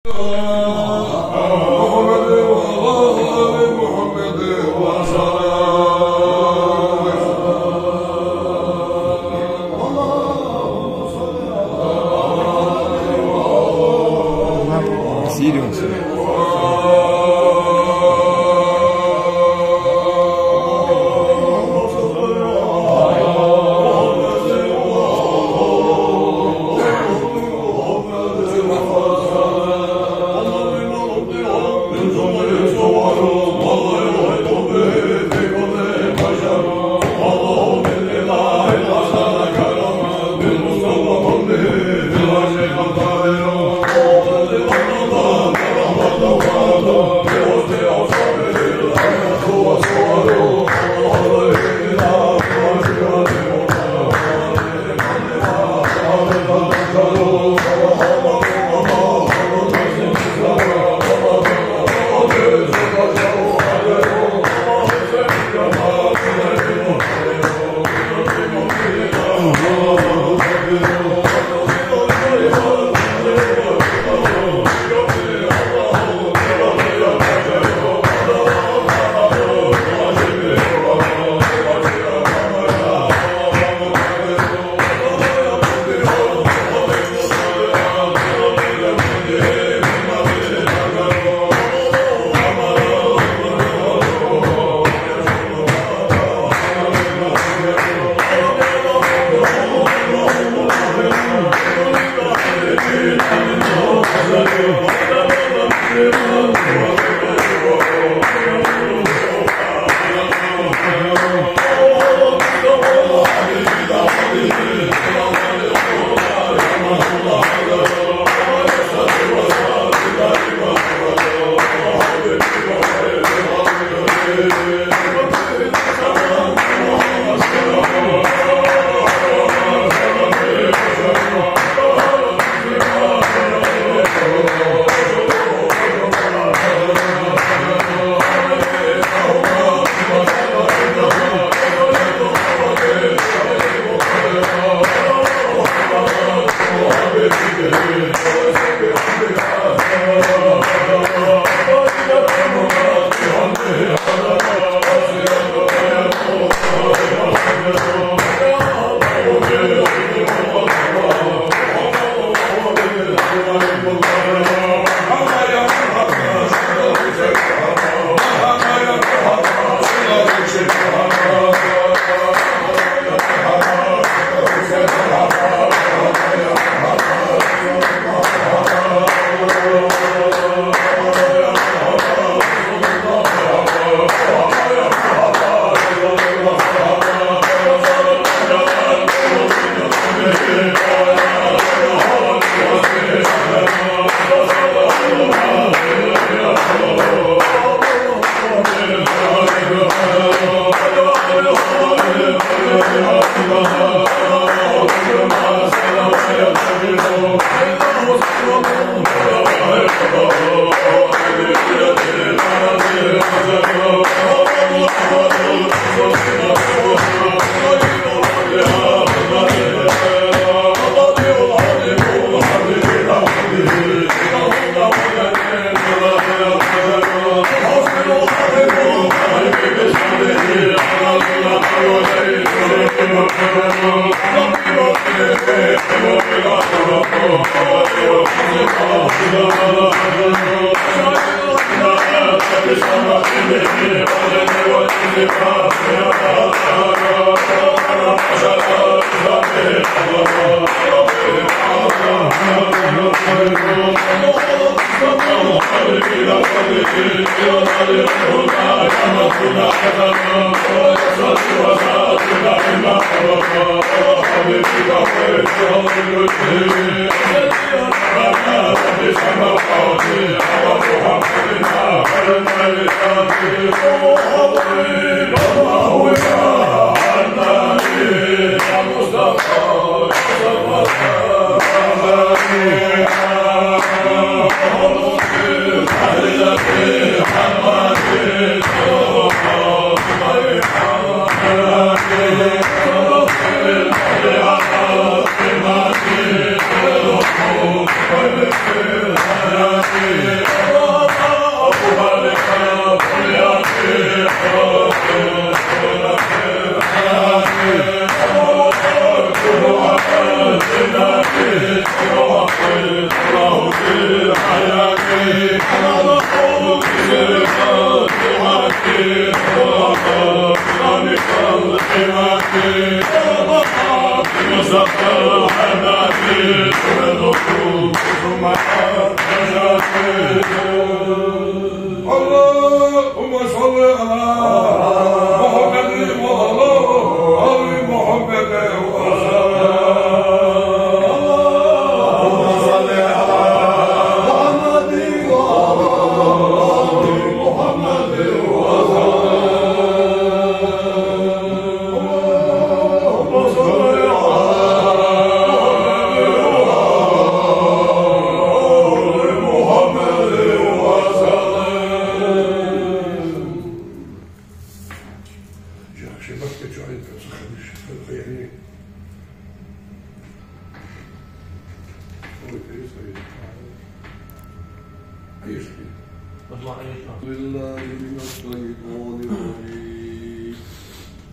Amen.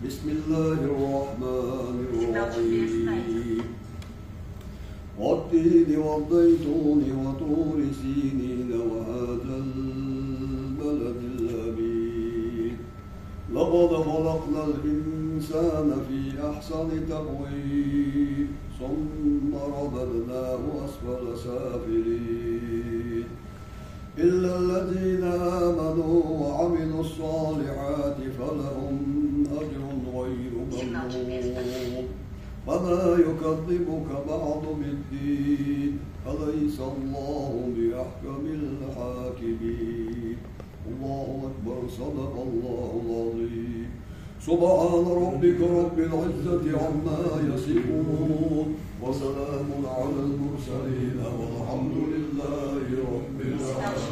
بسم الله الرحمن الرحيم والتين والزيتون وطور سينين وهذا البلد الأمين لقد خلقنا الإنسان في أحسن تقويم ثم رددناه أسفل سافلين إلا الذين آمنوا وعملوا الصالحات فلهم أجر غير ممنون وما يكذبك بعد بالدين أليس الله بأحكم الحاكمين الله أكبر صدق الله العظيم سبحان ربك رب العزة عما يصفون وسلام على المرسلين والحمد لله رب العالمين.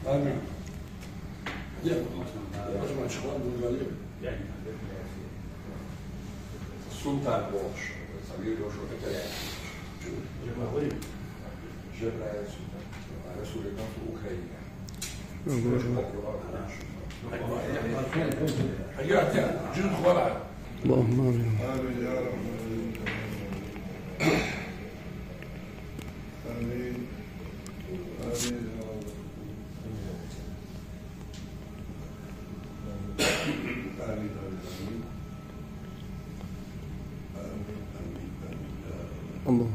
آمين. Sultan Borš, sam vidio došao kad je žena je Resulika u Ukrajini. اللهم آمين. الله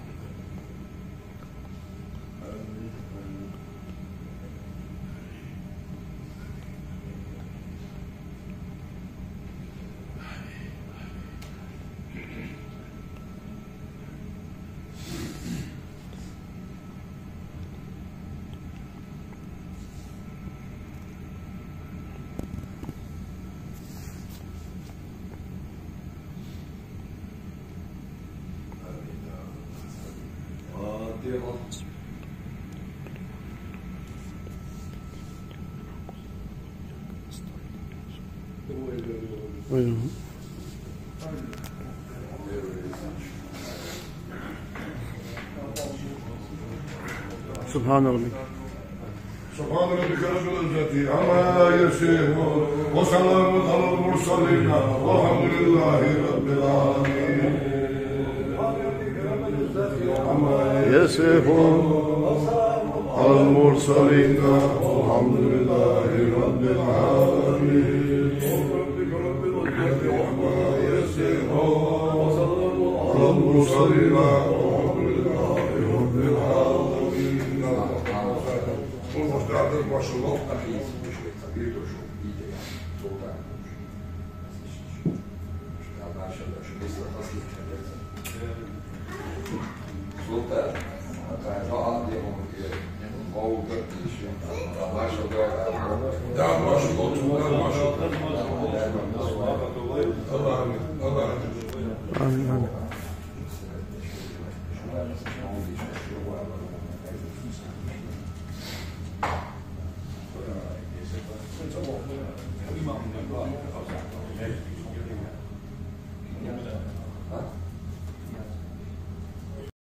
سبحان ربك سبحان ربك رب العزة عما يصفون وسلام على المرسلين والحمد لله رب العالمين. يصفون على المرسلين والحمد لله رب العالمين. عما يصفون على المرسلين والحمد لله رب العالمين. Maşallah.